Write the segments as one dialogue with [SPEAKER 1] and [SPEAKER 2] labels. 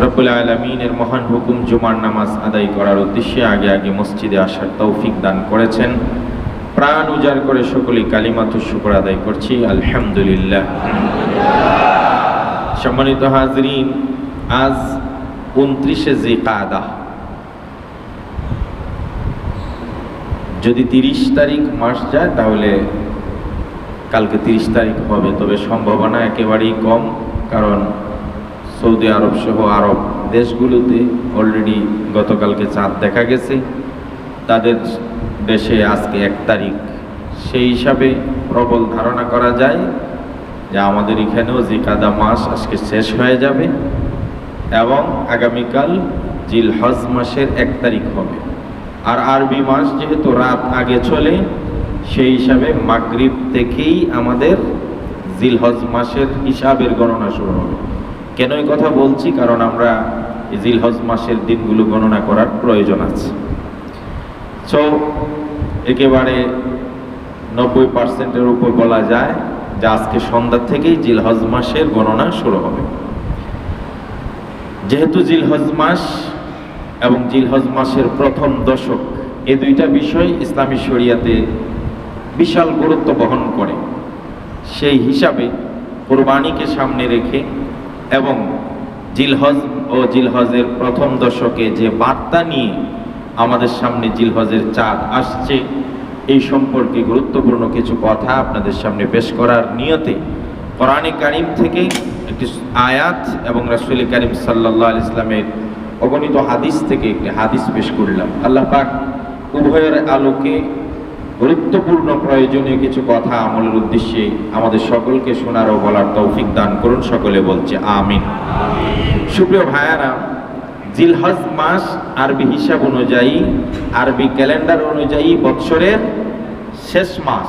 [SPEAKER 1] রব্বুল আলামিনের মহান হুকুম জুমার নামাজ আদায় করার উদ্দেশ্যে আগে আগে মসজিদে আসার তৌফিক দান করেছেন। প্রাণ উজাড় করে সকলেই কালিমাতুশ শুকর আদায় করছি, আলহামদুলিল্লাহ। সম্মানিত হাজরিন, আজ 29শে জিলকাদা। যদি 30 তারিখ মাস যায় তাহলে কালকে 30 তারিখ হবে, তবে সম্ভাবনা একেবারেই কম, কারণ সৌদি আরব সহ আরব দেশগুলোতে অলরেডি গতকালকে চাঁদ দেখা গেছে, তাদের দেশে আজকে 1 তারিখ। সেই হিসাবে প্রবল ধারণা করা যায় যে আমাদের এখানেও জিলকাদা মাস আজকে শেষ হয়ে যাবে এবং আগামীকাল জিলহজ মাসের 1 তারিখ হবে। আর আরবি মাস যেহেতু রাত আগে চলে, সেই হিসাবে মাগরিব থেকেই আমাদের জিলহজ মাসের হিসাবের গণনা শুরু হবে। কেন এই কথা বলছি? কারণ আমরা জিলহজ মাসের দিনগুলো গণনা করার প্রয়োজন আছে। সো একেবারে 90%-এর উপর বলা যায় যে আজকে সন্ধ্যা থেকেই জিলহজ মাসের গণনা শুরু হবে। যেহেতু জিলহজ মাস এবং জিলহজ মাসের প্রথম দশক, এই দুইটা বিষয় ইসলামী শরিয়াতে বিশাল গুরুত্ব বহন করে, সেই হিসাবে কুরবানিকে সামনে রেখে এবং জিলহজ ও জিলহজের প্রথম দশকে যে বার্তা নিয়ে আমাদের সামনে জিলহজের চাঁদ আসছে, এই সম্পর্কে গুরুত্বপূর্ণ কিছু কথা আপনাদের সামনে পেশ করার নিয়তে কোরআনে কারীম থেকে একটি আয়াত এবং রাসূল কারীম সাল্লাল্লাহু আলাইহি ওয়াসাল্লামের অগণিত হাদিস থেকে একটি হাদিস পেশ করলাম। আল্লাহ পাক উভয়ের আলোকে গুরুত্বপূর্ণ প্রয়োজনীয় কিছু কথা আমলের উদ্দেশ্যে আমাদের সকলকে শোনার ও বলার তৌফিক দান করুন। সকলে বলছে আমিন। সুপ্রিয় ভাইয়ারা, জিলহজ মাস আরবি হিসাব অনুযায়ী, আরবি ক্যালেন্ডার অনুযায়ী বৎসরের শেষ মাস,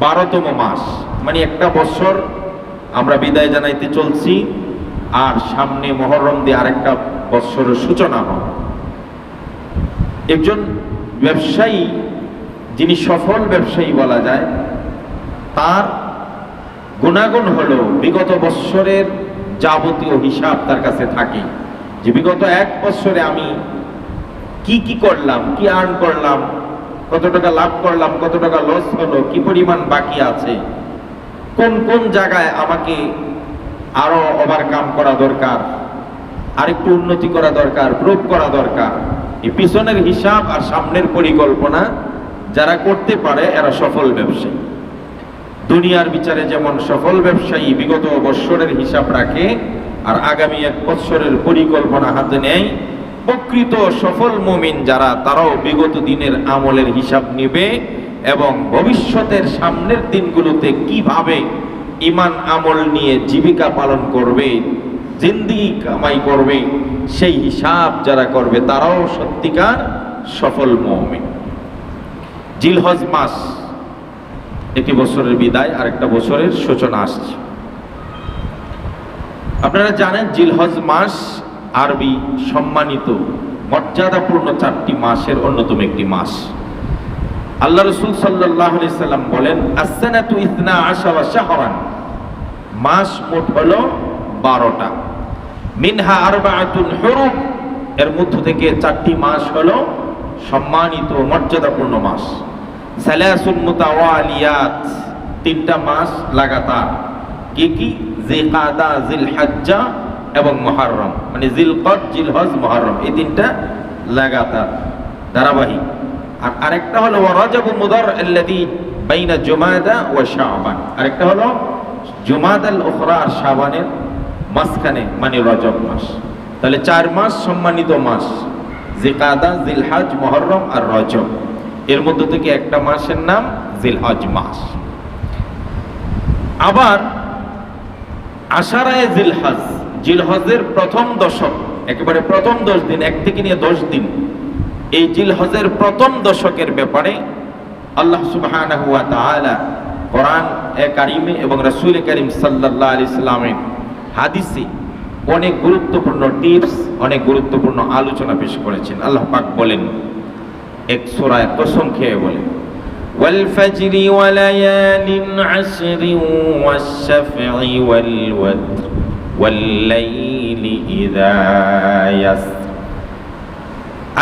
[SPEAKER 1] 12তম মাস। মানে একটা বছর আমরা বিদায় জানাইতে চলছি, আর সামনে মুহররম দিয়ে আরেকটা বছরের সূচনা হয়। একজন ব্যবসায়ী, যিনি সফল ব্যবসায়ী বলা যায়, তার গুণাগুণ হলো বিগত বৎসরের যাবতীয় হিসাব তার কাছে থাকে, যে বিগত 1 বছরে আমি কি কি করলাম, কি আর্ন করলাম, কত টাকা লাভ করলাম, কত টাকা লস হলো, কি পরিমাণ বাকি আছে, কোন কোন জায়গায় আমাকে আরো ওভারকাম করা দরকার, আরেকটু উন্নতি করা দরকার, প্রুভ করা দরকার। এই পিছনের হিসাব আর সামনের পরিকল্পনা যারা করতে পারে এরা সফল ব্যবসায়ী। দুনিয়ার বিচারে যেমন সফল ব্যবসায়ী বিগত বৎসরের হিসাব রাখে আর আগামী 1 বৎসরের পরিকল্পনা হাতে নেয়, প্রকৃত সফল মুমিন যারা, তারাও বিগত দিনের আমলের হিসাব নেবে এবং ভবিষ্যতের সামনের দিনগুলোতে কিভাবে ঈমান আমল নিয়ে জীবিকা পালন করবে, জিন্দেগি কামাই করবে, সেই হিসাব যারা করবে তারাও সত্যিকার সফল মুমিন। জিলহজ মাস, একটি বছরের বিদায় আর একটা বছরের সূচনা আসছে। আপনারা জানেন জিলহজ মাস আরবি সম্মানিত মর্যাদাপূর্ণ 4টি মাসের অন্যতম একটি মাস। আল্লাহ রাসূল সাল্লাল্লাহু আলাইহি সাল্লাম বলেন, আস-সানাতু 12 শাহরান, মাস মোট হলো 12টা। মিনহা আরবাআতুন হুরুম, এর মধ্য থেকে 4টি মাস হলো সম্মানিত মর্যাদাপূর্ণ মাস। সালাসুন মুতাওয়ালিয়াত, 3টা মাস লাগাতার। কি কি? জিলকাদা, জিলহজ্জা এবং মুহররম, মানে জিলকদ, জিলহজ, মুহররম, এই 3টা লাগাতার ধারাবাহিক। আর আরেকটা হলো রজব মুদার আল্লাযী বাইনা জুমাদা ওয়া শাবান, আরেকটা হলো জুমাদাল উখরা আর শাবানের মাঝখানে, মানে রজব মাস। তাহলে 4 মাস সম্মানিত মাস, জিলকাদা, জিলহজ, মুহররম আর রজব। এর মধ্যে থেকে একটা মাসের নাম জিলহজ মাস। আবার আশারায়ে জিলহজ, জিলহজের প্রথম দশক, একেবারে প্রথম 10 দিন, 1 থেকে নিয়ে 10 দিন, এই জিলহজের প্রথম দশকের ব্যাপারে আল্লাহ সুবহানাহু ওয়া তাআলা কোরআন কারীমে এবং রাসূল কারীম সাল্লাল্লাহু আলাইহি সাল্লামের হাদিসে অনেক গুরুত্বপূর্ণ টিপস, অনেক গুরুত্বপূর্ণ আলোচনা পেশ করেছেন। আল্লাহ পাক বলেন, এক সূরায় কসম খেয়ে বলেন, ওয়াল ফাজরি ওয়া লায়ালিন আশরিন ওয়াশ শাফঈ ওয়াল ওয়াতর ওয়াল-লাইলি ইযা ইয়াসর।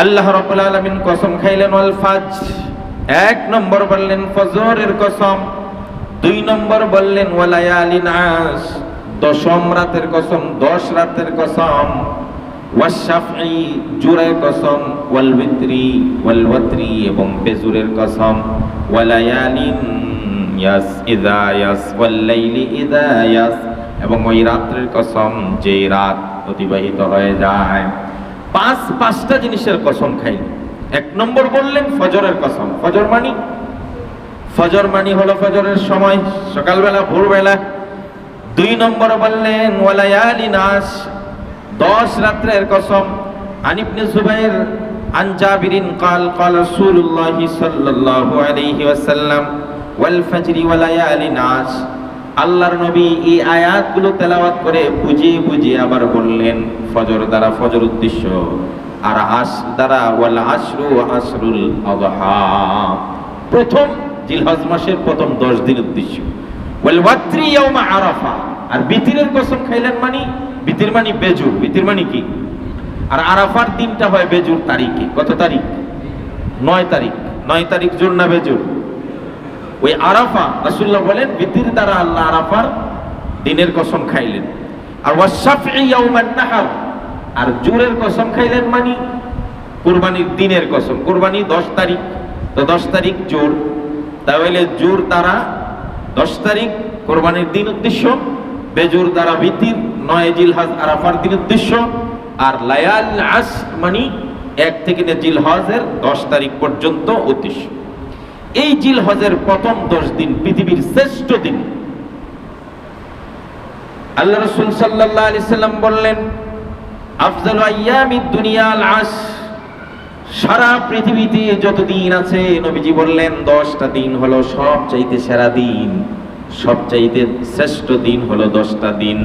[SPEAKER 1] আল্লাহ রাব্বুল আলামিন কসম খাইলেন ওয়াল ফাজর, এক নম্বর বললেন ফজরের কসম, দুই নম্বর বললেন ওয়ালায়ালিন আশ, দশম রাতের কসম, 10 রাতের কসম, ওয়াশ-শাফঈ জোরের কসম, ওয়াল বিত্রি ওয়াল ওয়াতরি এবং বেজুরের কসম, ওয়ালায়ালিন ইয়াস ইযা ইয়াস ওয়াল-লাইলি ইযা ইয়াস, এবং ওই রাতের কসম যে রাত অতিবাহিত হয়ে যায়। পাঁচটা জিনিসের কসম খাইলেন। এক নম্বর বললেন ফজরের কসম। ফজর মানি হলো ফজরের সময়, সকালবেলা ভোরবেলা। দুই নম্বর বললেন ওয়ালায়ালিন আশ, 10 রাতের কসম। আন ইবনে জুবাইর আন জাবিরিন قال قال رسول الله صلى الله عليه وسلم والفجر وليالin আশ। আল্লাহর নবী এই আয়াতগুলো তেলাওয়াত করে বুঝিয়ে আবার বললেন ফজর দ্বারা ফজর উদ্দেশ্য, আর আসর দ্বারা ওয়াল আশরু আশরুল আযহা, প্রথম জিলহজ মাসের প্রথম 10 দিন উদ্দেশ্য। ওয়াল ওয়াতরি ইয়াউমা আরাফা, আর বিতিরের কসম খাইলেন মানে বিতির মানে বেজুর, বিতির মানে কি? আর আরাফার দিনটা হয় বেজুর তারিখে। কত তারিখ? 9 তারিখ। 9 তারিখ জোর না বেজুর? ওই আরাফা রাসূলুল্লাহ বলেন বিতির দ্বারা আল্লাহ আরাফার দিনের কসম খাইলেন। আর ওয়াশ-শাফঈ ইয়াউমান নাহর, আর জোরের কসম খাইলেন মানে কুরবানির দিনের কসম। কুরবানি 10 তারিখ, তো 10 তারিখ জোর, তাহলে জোর দ্বারা 10 তারিখ কুরবানির দিন উদ্দেশ্য, বেজুর দ্বারা বিতির 9 জিলহজ আরাফার দিন উদ্দেশ্য, আর লায়াল আশ মানে 1 থেকে জিলহজের 10 তারিখ পর্যন্ত উদ্দেশ্য। এই জিলহজের প্রথম 10 দিন পৃথিবীর শ্রেষ্ঠ দিন। আল্লাহ রাসূল সাল্লাল্লাহু আলাইহি সাল্লাম বললেন আফজালু আইয়ামিদ দুনিয়া আল আশ, সারা পৃথিবীতে যত দিন আছে নবীজি বললেন 10টা দিন হলো সবচাইতে সেরা দিন, সবচাইতে শ্রেষ্ঠ দিন হলো 10টা দিন।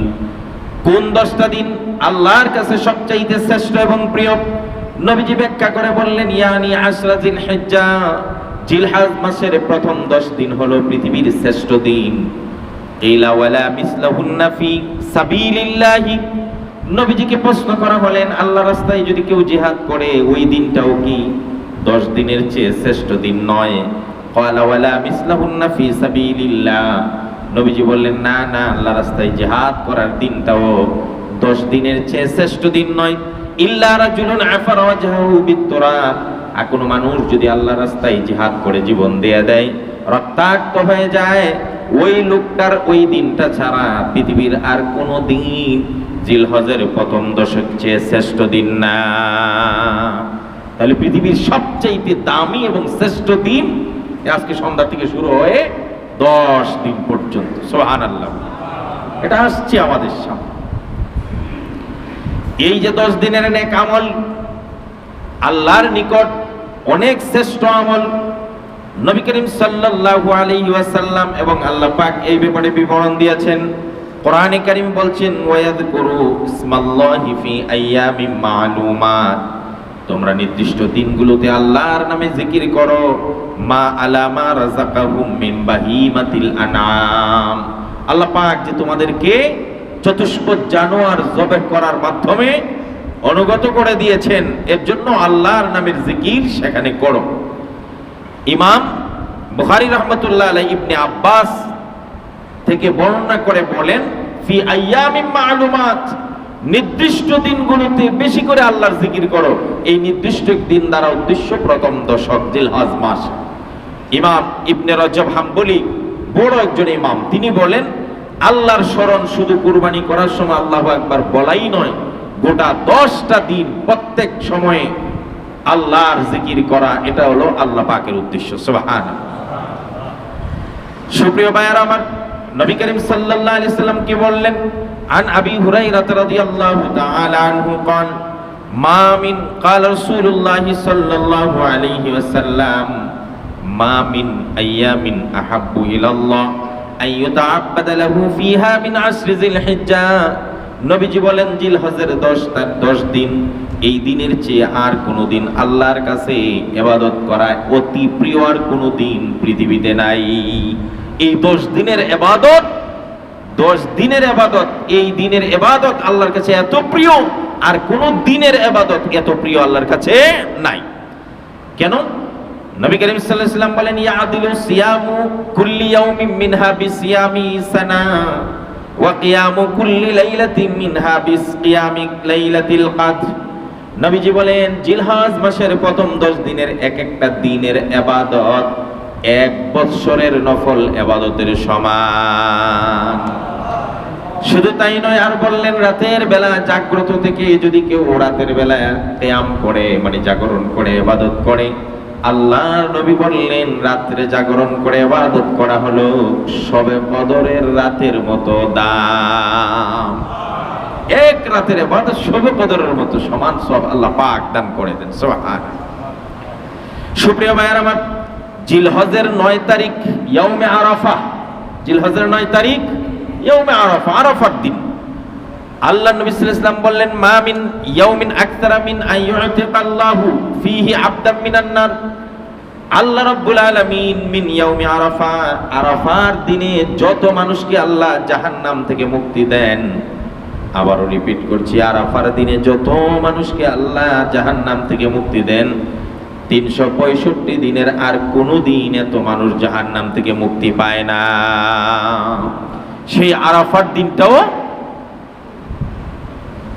[SPEAKER 1] কোন 10টা দিন আল্লাহর কাছে সবচাইতে শ্রেষ্ঠ এবং প্রিয়? নবীজি ব্যাখ্যা করে বললেন ইয়ানি আশরা জিলহিজ্জা, জিলহজ মাসের প্রথম 10 দিন হলো পৃথিবীর শ্রেষ্ঠ দিন। ইলা ওয়ালা মিসলাহুন্না ফি সাবিলিল্লাহি, নবীজিকে প্রশ্ন করা হলেন আল্লাহর রাস্তায় যদি কেউ জিহাদ করে ওই দিনটাও কি 10 দিনের চেয়ে শ্রেষ্ঠ দিন নয়? ক্বালা ওয়ালা মিসলাহুন্না ফি সাবিলিল্লাহ, নবীজি বললেন না না, আল্লাহর রাস্তায় জিহাদ করার দিনটাও 10 দিনের চেয়ে শ্রেষ্ঠ দিন নয়। ইল্লা রাজুলুন আফারা ওয়াজহাহু বিত-তুরাব, আর কোনো মানুষ যদি আল্লাহর রাস্তায় জিহাদ করে জীবন দিয়ে দেয়, রক্তাক্ত হয়ে যায়, ওই লোকটার ওই দিনটা ছাড়া পৃথিবীর আর কোনো দিন জিলহজের প্রথম 10 চেয়ে শ্রেষ্ঠ দিন না। তাহলে পৃথিবীর সবচেয়ে দামি এবং শ্রেষ্ঠ দিন আজকে সন্ধ্যা থেকে শুরু হয়ে 10 দিন পর্যন্ত। সুবহানাল্লাহ, এটা আসছে আমাদের সামনে। এই যে 10 দিনের নেক আমল আল্লাহর নিকট অনেক শ্রেষ্ঠ আমল, নবী করিম সাল্লাল্লাহু আলাইহি ওয়াসাল্লাম এবং আল্লাহ পাক এই ব্যাপারে বিবরণ দিয়েছেন। কোরআনে কারীম বলছেন ওয়ায়াযকুরু ইসমাল্লাহি ফি আইয়ামিম মা'লুমাত, তোমরা নির্দিষ্ট দিনগুলোতে আল্লাহর নামে জিকির করো। মা আলামা রাযাকাহুম মিন বাহিমাতিল আনআম, আল্লাহ পাক যে তোমাদেরকে চতুষ্পদ জানোয়ার জবাহ করার মাধ্যমে অনুগত করে দিয়েছেন, এর জন্য আল্লাহর নামের জিকির সেখানে করো। ইমাম বুখারী রাহমাতুল্লাহ আলাইহি ইবনে আব্বাস থেকে বর্ণনা করে বলেন ফি আইয়ামিম মা'লুমাত, নির্দিষ্ট দিনগুলোতে বেশি করে আল্লাহর জিকির করো। এই নির্দিষ্ট দিন দ্বারা উদ্দেশ্য প্রথম 10 জিলহজ মাস। ইমাম ইবনে রজব হাম্বলি বড় একজন ইমাম, তিনি বলেন আল্লাহর স্মরণ শুধু কুরবানি করার সময় আল্লাহু আকবার বলাই নয়, গোটা 10টা দিন প্রত্যেক সময়ে আল্লাহর জিকির করা, এটা হলো আল্লাহ পাকের উদ্দেশ্য। সুবহানাল্লাহ। সুপ্রিয় ভাইরা আমার, নবী করিম সাল্লাল্লাহু আলাইহি সাল্লাম কি বললেন? আন আবি হুরায়রা রাদিয়াল্লাহু তাআলা আনহু قال মা মিন قال رسول الله صلى الله عليه وسلم ما من ايام احب الى الله ان يتعبد له فيها من عشر ذي الحجه, নবীজি বলেন জিলহজের 10 দিন, এই দিনের চেয়ে আর কোনো দিন আল্লাহর কাছে ইবাদত করা অতি প্রিয় আর কোনো দিন পৃথিবীতে নাই। এই 10 দিনের ইবাদত 10 দিনের ইবাদত, এই দিনের ইবাদত আল্লাহর কাছে এত প্রিয়, আর কোন দিনের ইবাদত এত প্রিয় আল্লাহর কাছে নাই। কেন? নবী করিম সাল্লাল্লাহু আলাইহি ওয়াসাল্লাম বলেন, ইয়াদিলু সিয়ামু কুল্লি ইয়াউমিন মিনহা বিসিয়ামি সানা ওয়া কিয়ামু কুল্লি লাইলাতিন মিনহা বিসকিয়ামি লাইলাতিল কদর। নবীজি বলেন, জিলহজ মাসের প্রথম 10 দিনের এক একটা দিনের ইবাদত 1 বৎসরের নফল ইবাদতের সমান। শুধু তাই নয়, আর বললেন রাতের বেলা জাগ্রত থেকে যদি কেউ রাতের বেলা কিয়াম করে, মানে জাগরণ করে ইবাদত করে, আল্লাহর নবী বললেন রাত্রে জাগরণ করে ইবাদত করা হলো শবে কদরের রাতের মতো দাম। এক রাতের ইবাদত শবে কদরের মতো সমান সব আল্লাহ পাক দান করে দেন। সুবহানাল্লাহ। সুপ্রিয় ভাইয়ের আমার, জিলহজের 9 তারিখ ইয়াউমে আরাফা, জিলহজের 9 তারিখ ইয়াউমে আরাফা, আরাফার দিন আল্লাহ নবী সাল্লাল্লাহু আলাইহি ওয়াসাল্লাম বললেন, মা মিন ইয়াউমিন আকতারা মিন আইয়ুতিকাল্লাহু ফীহি আবদাম মিনান নার। আল্লাহ রাব্বুল আলামিন মিন ইয়াউমি আরাফা, আরাফার দিনে যত মানুষকে আল্লাহ জাহান্নাম থেকে মুক্তি দেন, আবারও রিপিট করছি, আরাফার দিনে যত মানুষকে আল্লাহ জাহান্নাম থেকে মুক্তি দেন, 365 দিনের আর কোন দিন এত মানুষ জাহান্নাম থেকে মুক্তি পায় না। সেই আরাফার দিনটাও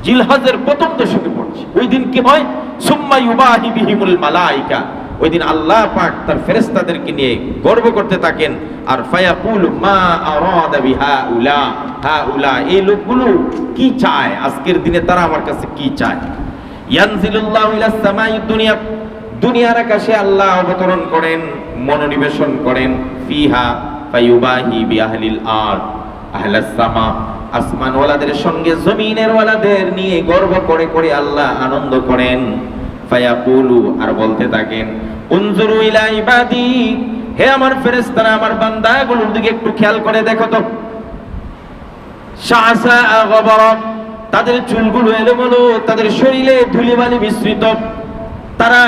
[SPEAKER 1] জিলহজের প্রথম দশকে পড়ছে। ওই দিন কি হয়? সুম্মা ইউবাহি বিহিমুল মালাইকা, ওই দিন আল্লাহ পাক তার ফেরেশতাদেরকে নিয়ে গর্ব করতে থাকেন, আর ফায়াকুল মা আরাদা বিহাউলা, হাউলা, এই লোকগুলো কি চায়, আজকের দিনে তারা আমার কাছে কি চায়। ইয়ানজিলুল্লাহু ইলাস সামাই দুনিয়া, দুনিয়ার আকাশে আল্লাহ অবতরণ করেন, মনোনিবেশন করেন, ফিহা ফায়ুবাহি বিআহলিল আরদ, আহলাস সামা, আসমান ওয়ালাদের সঙ্গে জমিনের ওয়ালাদের নিয়ে গর্ব করে করে আল্লাহ আনন্দ করেন। ফায়াকুলু, আর বলতে থাকেন, উনজুরু ইলা ইবাদি, হে আমার ফেরেশতারা, আমার বান্দাগুলোর দিকে একটু খেয়াল করে দেখো তো। শাআসা গবরা, তাদের চুলগুলো এলোমেলো, তাদের শরীরে ধুলিবালি মিশ্রিত, তারা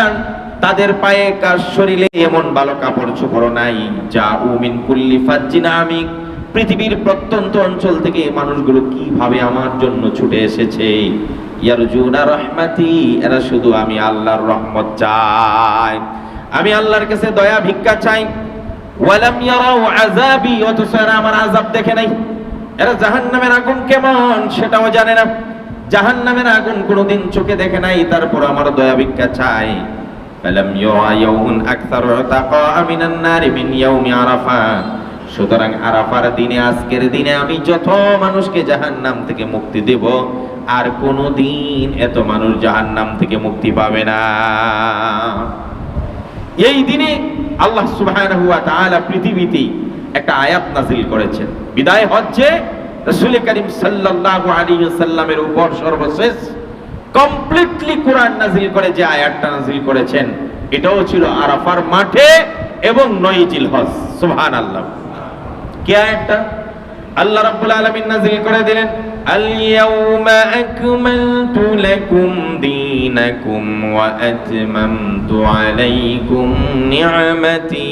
[SPEAKER 1] তাদের পায়ে কার শরীরে এমন ভালো কাপড় চোপড় নাই। যা উমিন কুল্লি ফাজ্জিন আমিক, পৃথিবীর প্রত্যন্ত অঞ্চল থেকে মানুষগুলো কিভাবে আমার জন্য ছুটে এসেছে। ইয়ারজুনা রহমাতি, এরা শুধু আমি আল্লাহর রহমত চাই, আমি আল্লাহর কাছে দয়া ভিক্ষা চাই। ওয়ালাম ইয়ারাউ আযাবি, অথচ এরা আমার আযাব দেখে নাই। এরা জাহান্নামের আগুন কেমন সেটাও জানে না, জাহান্নামের আগুন কোনোদিন চোখে দেখে নাই, তারপর আমার দয়া ভিক্ষা চাই। ফালাম ইউআ ইয়াউমুন আকসারু তাকা মিনান নারি মিন ইয়াউমি আরাফা, সুতরাং আরাফার দিনে, আজকের দিনে আমি যত মানুষকে জাহান্নাম থেকে মুক্তি দেব, আর কোনো দিন এত মানুষ জাহান্নাম থেকে মুক্তি পাবে না। এই দিনে আল্লাহ সুবহানাহু ওয়া তাআলা পৃথিবীতে একটা আয়াত নাযিল করেছেন। বিদায় হজ্জে রাসূল করিম সাল্লাল্লাহু আলাইহি ওয়াসাল্লামের উপর সর্বশেষ কমপ্লিটলি কোরআন নাযিল করে যে আয়াতটা নাযিল করেছেন, এটাও ছিল আরাফার মাঠে এবং 9 জিলহজ। সুবহানাল্লাহ। কি আয়াতটা? আল্লাহ রাব্বুল আলামিন নাযিল করে দিলেন, আল ইয়াউমা আকমালতু লাকুম দীনাকুম ওয়া আতমামতু আলাইকুম নি'মাতি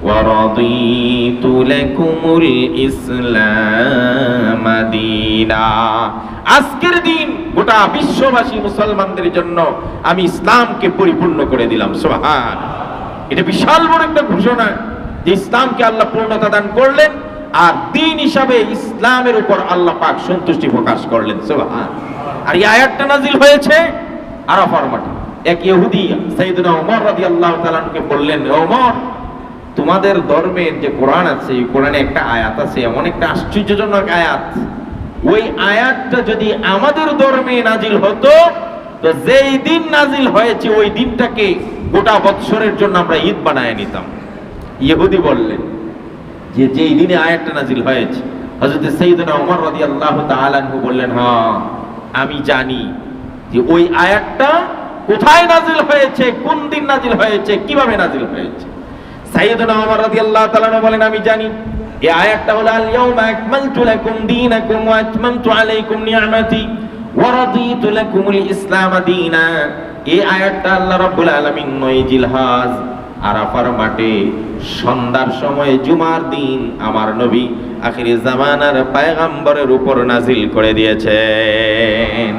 [SPEAKER 1] ওয়া রাদিতু লাকুমুল ইসলাম দীনা। আজকের দিন গোটা বিশ্ববাসী মুসলমানদের জন্য আমি ইসলামকে পরিপূর্ণ করে দিলাম। সুবহান। এটা বিশাল বড় একটা ঘোষণা যে ইসলামকে আল্লাহ পূর্ণতা দান করলেন, আর দিন হিসাবে ইসলামের উপর আল্লাহ পাক সন্তুষ্টি প্রকাশ করলেন। সুবহান। আর এই আয়াতটা নাযিল হয়েছে আরাফার মাঠে। এক ইহুদি সাইয়েদনা ওমর রাদিয়াল্লাহু তাআলা কে বললেন, ওমর, তোমাদের ধর্মের যে কোরআন আছে, এই কোরআনে একটা আয়াত আছে, এমন একটা আশ্চর্যজনক আয়াত, ওই আয়াতটা যদি আমাদের ধর্মে নাজিল হতো, তো যেই দিন নাজিল হয়েছে ওই দিনটাকে গোটা বৎসরের জন্য আমরা ঈদ বানায় নিতাম। ইহুদি বললেন যে যেই দিনে আয়াতটা নাজিল হয়েছে, হযরত সাইয়েদনা ওমর রাদিয়াল্লাহু তাআলা আনহু বললেন, হ্যাঁ আমি জানি যে ওই আয়াতটা কোথায় নাজিল হয়েছে, কোন দিন নাজিল হয়েছে, কিভাবে নাজিল হয়েছে। সাইয়েদনা ওমর রাদিয়াল্লাহু তাআলা বলেন, আমি জানি এই আয়াতটা হলো আল ইয়াউমা আকমালতু লাকুম দীনাকুম ওয়া আতমামতু আলাইকুম নি'মাতি ওয়া রাদিতু লাকুমুল ইসলাম দীনা। এই আয়াতটা আল্লাহ রাব্বুল আলামিন 9 জিলহজ আরাফার মাঠে সন্ধ্যার সময় জুমার দিন আমার নবী আখিরি জামানার পয়গম্বরের উপর নাজিল করে দিয়েছেন।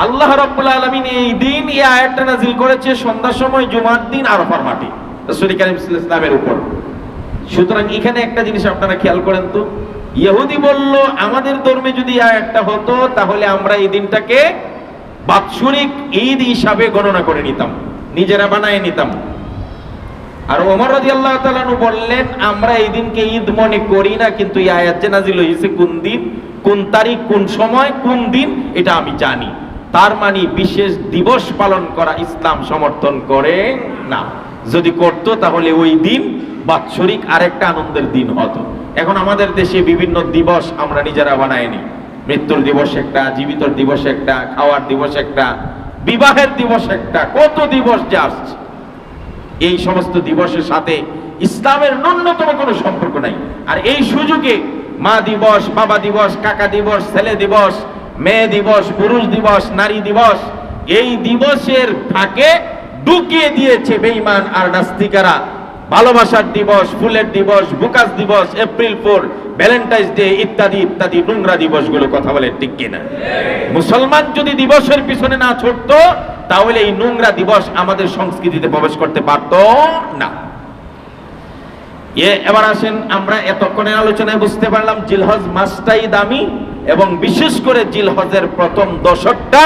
[SPEAKER 1] আল্লাহ রাব্বুল আলামিন এই দিন এই আয়াতটা নাজিল করেছে সন্ধ্যার সময় জুমার দিন আরাফার মাঠে রাসূল কারীম সাল্লাল্লাহু আলাইহি ওয়াসাল্লামের উপর। সুতরাং এখানে একটা জিনিস আপনারা খেয়াল করেন তো, ইহুদি বলল আমাদের ধর্মে যদি আয়াতটা হতো তাহলে আমরা এই দিনটাকে বাৎসরিক ঈদ হিসাবে গণনা করে নিতাম, নিজেরা বানায় নিতাম। আর ওমর রাদিয়াল্লাহু তাআলা আনহু বললেন আমরা এই দিনকে ঈদ মনে করি না, কিন্তু এই আয়াত যে নাযিল হয়েছে কোন দিন, কোন তারিখ, কোন সময়, কোন দিন এটা আমি জানি। তার মানে বিশেষ দিবস পালন করা ইসলাম সমর্থন করে না। যদি করত তাহলে ওই দিন বাৎসরিক আরেকটা আনন্দের দিন হতো। এখন আমাদের দেশে বিভিন্ন দিবস আমরা নিজেরা বানাইনি। মৃত্যুর দিবস একটা, জীবিত দিবস একটা, খাওয়ার দিবস একটা, বিবাহের দিবস একটা, কত দিবস যে আসছে। এই সমস্ত দিবসের সাথে ইসলামের ন্যূনতম কোনো সম্পর্ক নাই। আর এই সুযোগে মা দিবস, বাবা দিবস, কাকা দিবস, ছেলে দিবস, মেয়ে দিবস, পুরুষ দিবস, নারী দিবস, এই দিবসের ফাঁকে ঢুকিয়ে দিয়েছে বেঈমান আর নাস্তিকেরা ভালোবাসার দিবস, ফুলের দিবস, বুকাস দিবস, এপ্রিল ফোর, ভ্যালেন্টাইন্স ডে ইত্যাদি ইত্যাদি নোংরা দিবসগুলো। কথা বলে ঠিক কিনা? মুসলমান যদি দিবসের পিছনে না ছুটতো তাহলে এই নোংরা দিবস আমাদের সংস্কৃতিতে প্রবেশ করতে পারত না। এবার আসেন, আমরা এতক্ষণের আলোচনায় বুঝতে পারলাম জিলহজ মাসটাই দামি, এবং বিশেষ করে জিলহজের প্রথম দশকটা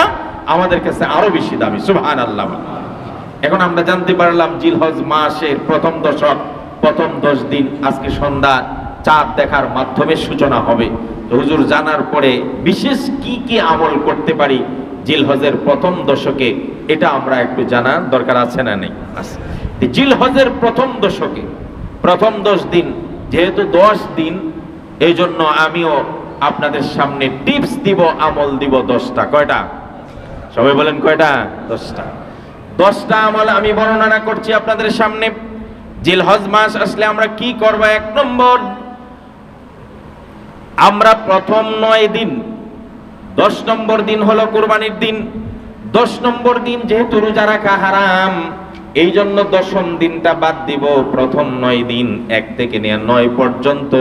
[SPEAKER 1] আমাদের কাছে আরো বেশি দামি। সুবহানাল্লাহ। এখন আমরা জানতে পারলাম জিলহজ মাসের প্রথম দশক, প্রথম 10 দিন আজকে সন্ধ্যা চাঁদ দেখার মাধ্যমে সূচনা হবে। তো হুজুর জানার পরে বিশেষ কি কি আমল করতে পারি জিলহজের প্রথম দশকে, এটা আমরা একটু জানার দরকার আছে না নেই? আছে। জিলহজের প্রথম দশকে প্রথম 10 দিন, যেহেতু 10 দিন, এই জন্য আমিও আপনাদের সামনে টিপস দিব, আমল দিব 10টা। কয়টা? সবাই বলেন কয়টা? 10টা। 10টা আমল আমি বর্ণনা করছি আপনাদের সামনে। জিলহজ মাস আসলে আমরা কি করব? 1 নম্বর, আমরা প্রথম 9 দিন, 10 নম্বর দিন হলো কুরবানির দিন। 10 নম্বর দিন যেহেতু রোজা রাখা হারাম, এই জন্য 10ম দিনটা বাদ দিব। প্রথম 9 দিন 1 থেকে নিয়ে 9 পর্যন্ত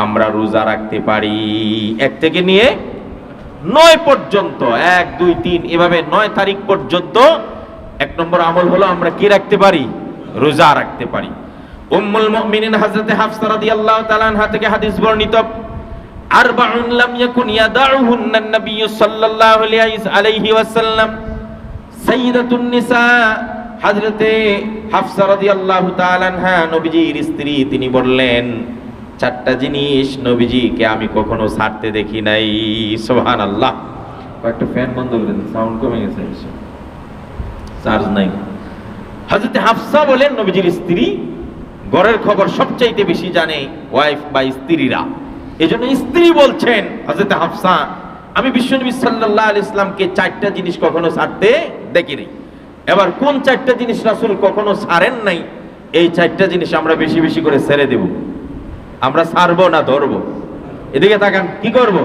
[SPEAKER 1] আমরা রোজা রাখতে পারি। 1 থেকে নিয়ে 9 পর্যন্ত, 1, 2, 3 এভাবে 9 তারিখ পর্যন্ত 1 নম্বর আমল হলো আমরা কি রাখতে পারি? রোজা রাখতে পারি। উম্মুল মুমিনিন হযরত হাফসা রাদিয়াল্লাহু তাআলা আনহা থেকে হাদিস বর্ণিত, আরবাউন লাম ইয়াকুন ইয়াদাউহুন্না নবী সাল্লাল্লাহু আলাইহি ওয়াসাল্লাম। সাইয়্যিদাতুন নিসা হযরতে হাফসা রাদিয়াল্লাহু তাআলা আনহা নবীজির স্ত্রী, তিনি বললেন 4টা জিনিস নবীজিকে আমি কখনো ছাড়তে দেখি নাই। সুবহানাল্লাহ। একটা ফ্যান বন্ধ করেন, সাউন্ড কমে গেছে, চার্জ নাই। হযরতে হাফসা বলেন নবীজির স্ত্রী, ঘরের খবর সবচাইতে বেশি জানে ওয়াইফ বা স্ত্রীরা। এজন্য স্ত্রী বলছেন হযরতে হাফসা, আমি বিশ্বনবী সাল্লাল্লাহু আলাইহি ইসলামকে 4টা জিনিস কখনো ছাড়তে দেখি নাই। এবার কোন 4টা জিনিস রাসূল কখনো ছাড়েন নাই, এই 4টা জিনিস আমরা বেশি বেশি করে ছেড়ে দেব। আমরা ছাড়বো না ধরবো? এদিকে তাকান, কি করব?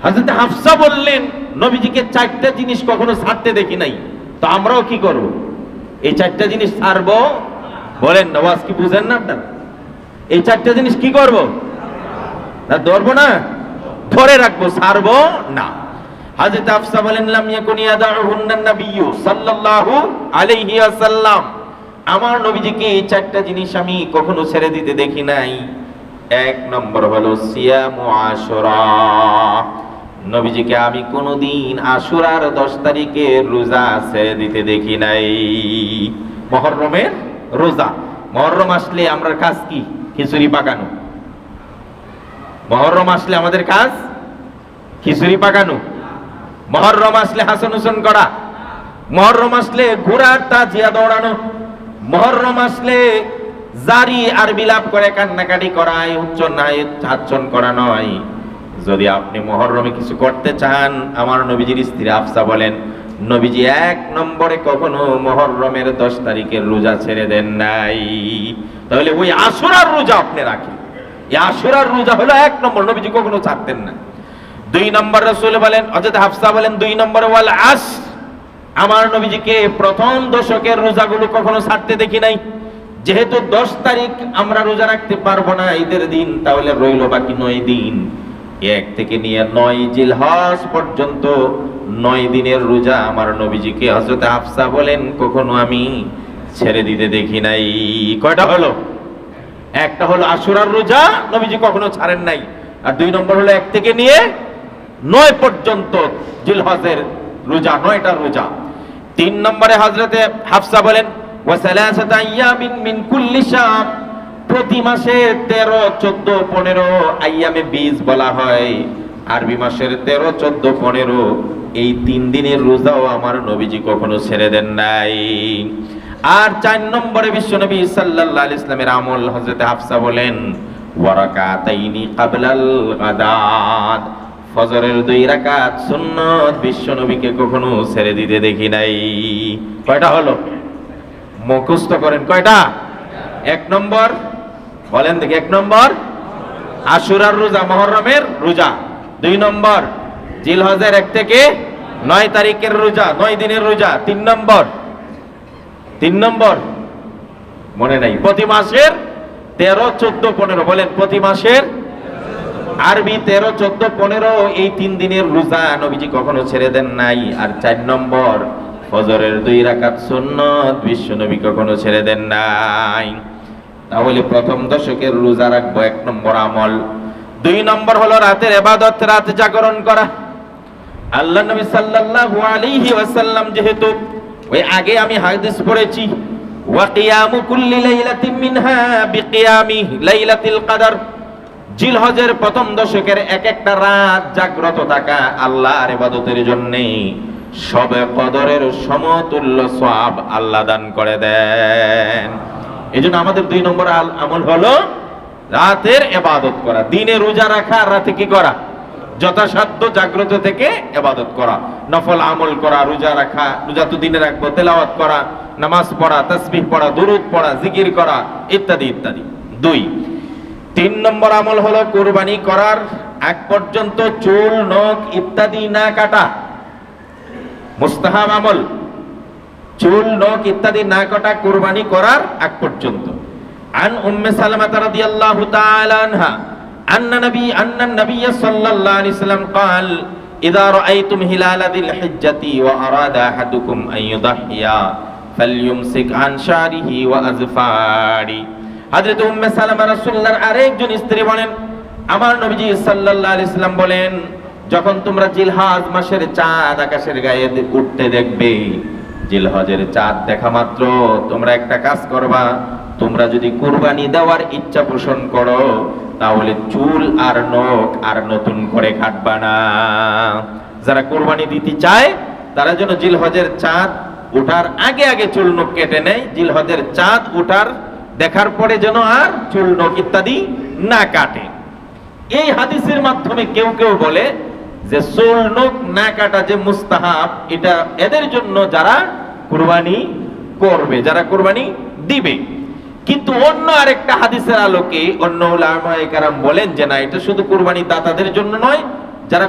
[SPEAKER 1] হযরত হাফসা বললেন নবীজিকে 4টা জিনিস কখনো ছাড়তে দেখি নাই, তো আমরাও কি করব? এই 4টা জিনিস ছাড়বো? বলেন না, ওয়াজ কি বুঝেন না আপনারা? এই 4টা জিনিস কি করব? না ধরবো না, ধরে রাখবো, ছাড়বো না। হযরত হাফসা বলেন লাম ইয়াকুন ইয়াদাউহুন্না নবী সাল্লাল্লাহু আলাইহি ওয়াসাল্লাম, আমার নবীজিকে এই 4টা জিনিস আমি কখনো ছেড়ে দিতে দেখি নাই। 1 নম্বর হলো সিয়ামু আশুরা, নবীজিকে আমি কোনোদিন আশুরার 10 তারিখে রোজা ছেড়ে দিতে দেখি নাই। মুহররমের রোজা, মুহররম আসলে আমরা কাজ কি? খিচুড়ি পাকানো। মুহররম আসলে আমাদের কাজ খিচুড়ি পাকানো। মুহররম আসলে হাসন হুসন করা। মুহররম আসলে ঘোড়ার তাজিয়া দৌড়ানো। মুহররম আসলে জারি আর বিলাপ করে কান্নাকাটি করা, উচ্চ নাই চাচ্ছন করা নয়। যদি আপনি মুহররমে কিছু করতে চান, আমার নবীজির স্ত্রী হাফসা বলেন নবীজি 1 নম্বরে কখনো মুহররমের 10 তারিখের রোজা ছেড়ে দেন নাই। তাহলে ওই আশুরার রোজা আপনি রাখেন। এই আশুরার রোজা হলো 1 নম্বর, নবীজি কখনো ছাড়তেন না। 2 নম্বর রাসূল বলেন, হযরত হাফসা বলেন 2 নম্বরে ওয়াল আসর, আমার নবীজিকে প্রথম দশকের রোজাগুলো কখনো ছাড়তে দেখি নাই। যেহেতু 10 তারিখ আমরা রোজা রাখতে পারবো না ঈদের দিন, তাহলে রইল বাকি 9 দিন। 1 থেকে নিয়ে 9 জিলহজ পর্যন্ত 9 দিনের রোজা আমার নবীজিকে হযরত হাফসা বলেন কখনো আমি ছেড়ে দিতে দেখি নাই। কয়টা হলো? একটা হলো আশুরার রোজা নবীজি কখনো ছাড়েন নাই, আর 2 নম্বর হলো 1 থেকে নিয়ে 9 পর্যন্ত জিলহজের রোজা, 9টা রোজা। 3 নম্বরে হযরতে হাফসা বলেন ওয়া সালাসাতা আইয়ামিন মিন কুল্লি শাহর, প্রতি মাসে 13, 14, 15 আইয়ামে 20 বলা হয়, আরবি মাসের 13, 14, 15 এই 3 দিনের রোজাও আমার নবীজি কখনো ছেড়ে দেন নাই। আর 4 নম্বরে বিশ্বনবী সাল্লাল্লাহু আলাইহি ইসলামের আমল হযরতে হাফসা বলেন ওয়া রাকাতাইনি ক্বাবলাল গাদাত, ফজরের 2 রাকাত সুন্নাত বিশ্বনবীকে কখনো ছেড়ে দিতে দেখি নাই। কয়টা হলো? মুখস্থ করেন কয়টা? 1 নম্বর বলেন দেখি, 1 নম্বর আশুরার রোজা, মুহররমের রোজা। 2 নম্বর জিলহজের 1 থেকে 9 তারিখের রোজা, 9 দিনের রোজা। 3 নম্বর মনে নাই, প্রতি মাসের 13, 14, 15 বলেন, প্রতি মাসের আরবি 13, 14, 15 এই 3 দিনের রোজা নবীজি কখনো ছেড়ে দেন নাই। আর 4 নম্বর ফজরের 2 রাকাত সুন্নাত বিশ্বনবী কখনো ছেড়ে দেন নাই। তাহলে প্রথম দশকের রোজা রাখবো 1 নম্বর আমল। 2 নম্বর হলো রাতের ইবাদত, রাত জাগরণ করা। আল্লাহ নবী সাল্লাল্লাহু আলাইহি ওয়াসাল্লাম যেহেতু ওই আগে আমি হাদিস পড়েছি ওয়া কিয়ামু কুল্লি লাইলাতিন মিনহা বিকিয়ামি লাইলাতুল কদর, জিলহজের প্রথম দশকের এক একটা রাত জাগ্রত থাকা আল্লাহর ইবাদতের জন্য শবে কদরের সমতুল্য সওয়াব আল্লাহ দান করে দেন। এজন্য আমাদের 2 নম্বর আমল হলো রাতের ইবাদত করা, দিনে রোজা রাখা, আর রাতে কি করা? যথাসাধ্য জাগ্রত থেকে ইবাদত করা, নফল আমল করা, রোজা রাখা, রোজা তো দিনে রাখবো, তেলাওয়াত করা, নামাজ পড়া, তাসবিহ পড়া, দুরূদ পড়া, জিকির করা ইত্যাদি ইত্যাদি। 2 3 নম্বর আমল হলো কুরবানি করার আগ পর্যন্ত চুল, নখ ইত্যাদি না কাটা, মুস্তাহাব আমল। চুল, নখ ইত্যাদি না কাটা কুরবানি করার আগ পর্যন্ত। আন উম্মে সালামা রাদিয়াল্লাহু তাআলা আনহা আন্না নবী সাল্লাল্লাহু আলাইহি ওয়াসাল্লাম قال اذا رايتم هلال ذي الحجه واراد احدكم ان يضحي فليمسك عن شعره واظفاره। হযরত উম্মে সালামা রাসূলুল্লাহর আরেকজন স্ত্রী বলেন, আমার নবীজি সাল্লাল্লাহু আলাইহি ওয়াসাল্লাম বলেন, যখন তোমরা জিলহজ মাসের চাঁদ আকাশের গায়ে উঠতে দেখবে, জিলহজের চাঁদ দেখা মাত্র তোমরা একটা কাজ করবা, তোমরা যদি কুরবানি দেওয়ার ইচ্ছা পোষণ করো তাহলে চুল আর নখ আর নতুন করে কাটবা না। যারা কুরবানি দিতে চায় তারা যেন জিলহজের চাঁদ ওঠার আগে আগে চুল নখ কেটে নেয়, জিলহজের চাঁদ ওঠার দেখার পরে যেন আর চুল নখ ইত্যাদি না কাটে। এই হাদিসের মাধ্যমে কেউ কেউ বলে যে চুল নখ না কাটা যে মুস্তাহাব, এটা এদের জন্য যারা কুরবানি করবে, যারা কুরবানি দিবে। কিন্তু অন্য আরেকটা হাদিসের আলোকে অন্য উলামায়ে কেরাম বলেন যে না, এটা শুধু কুরবানি দাতাদের জন্য নয়, যারা